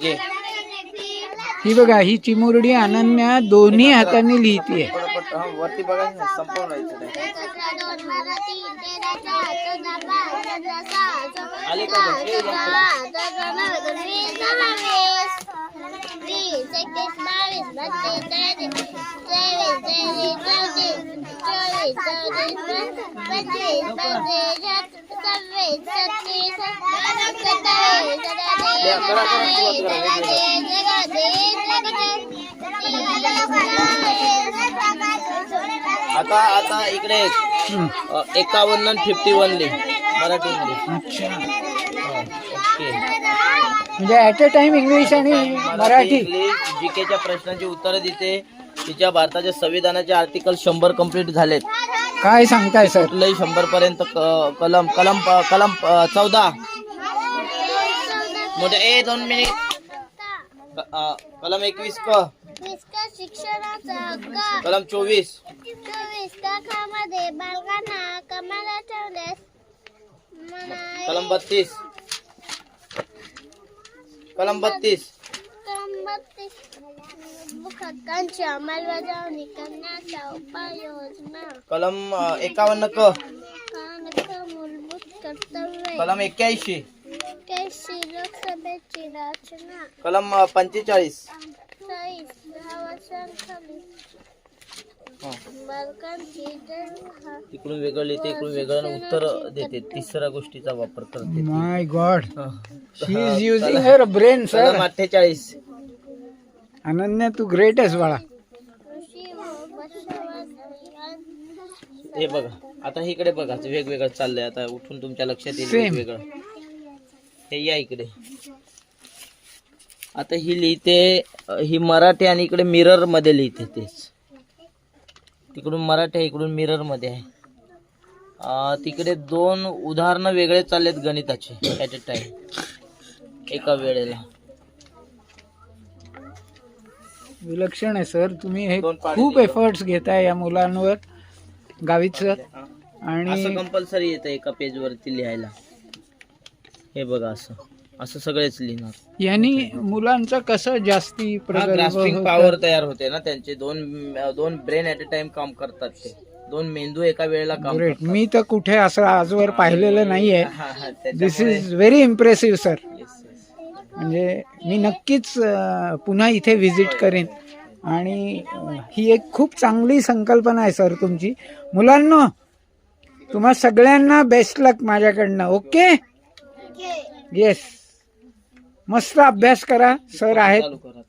घे. ही बघा, ही चिमुरडी अनन्या दोन्ही हातांनी लिहितीये. वरती बघा ना, संपवून राहायचं नाही. आले का बघ? आता आता इकडे 51 आणि 51 लिह मराठीमध्ये. अच्छा, ओके. म्हणजे ऍट अ टाइम इंग्लिश आणि मराठी. जीकेच्या प्रश्नांची उत्तरं देते. तिच्या भारताच्या संविधानाचे आर्टिकल 100 कंप्लीट झालेत. काय सांगताय सर? कुठलंही 100 पर्यंत कलम कलम कलम 14 मोठे 2 मिनिट. कलम 21 शिक्षणाचा हक्क. कलम 24 मध्ये बालकांना कमाला ठेवल्यास कलम 32 कलम 32 हक्कांची अंमलबजावणी करण्याच्या उपाययोजना. कलम 51 मूलभूत कर्तव्य. कलम 81 लोकसभेची रचना. कलम 45 10 वर्षांखाली बालकांची इकडून वेगळं लिहिते, इकडून वेगळं उत्तर देते. तिसऱ्या गोष्टीचा वापर करते. My God, she is using her brain sir. कलम 48 अनन्या, तू ग्रेट आहेस बाळा. हे बघा, आता इकडे बघा, वेगवेगळं चाललंय. आता उठून तुमच्या लक्षात येईल Same. वेगवेगळं. हे या इकडे. आता ही लिहिते, ही मराठी आणि इकडे मिरर मध्ये लिहिते. तेच तिकडून मराठी आहे, इकडून मिरर मध्ये आहे. तिकडे 2 उदाहरणं वेगळे चाललेत गणिताचे ऍट अ टाइम, एका वेळेला. विलक्षण आहे सर. तुम्ही हे दोन पाढे खूप लिहितो. एफर्ट्स घेताय या मुलांवर, गावित सर. असं आणि कंपल्सरी येतं एका पेज वरती लिहायला. हे बघा, असं असं सगळेच लिहिणार. यांनी मुलांचं कसं जास्ती ग्रास्पिंग प्रगल्भ पॉवर होतं. तयार होते ना त्यांचे. दोन ब्रेन ऍट अ टाइम काम करतात. ते 2 मेंदू एका वेळेला काम ग्रेट. करतात. मी तर कुठे असं आजवर पाहिलेलं नाहीये. दिस त्याच्यामुळे- is very impressive sir. Yes, yes. म्हणजे मी नक्कीच पुन्हा इथे व्हिजिट करेन. आणि ही एक खूप चांगली संकल्पना आहे सर तुमची. मुलांनो, तुम्हा सगळ्यांना बेस्ट लक माझ्याकडनं. ओके, येस, मस्त अभ्यास करा. सर आहेत. चालू करा.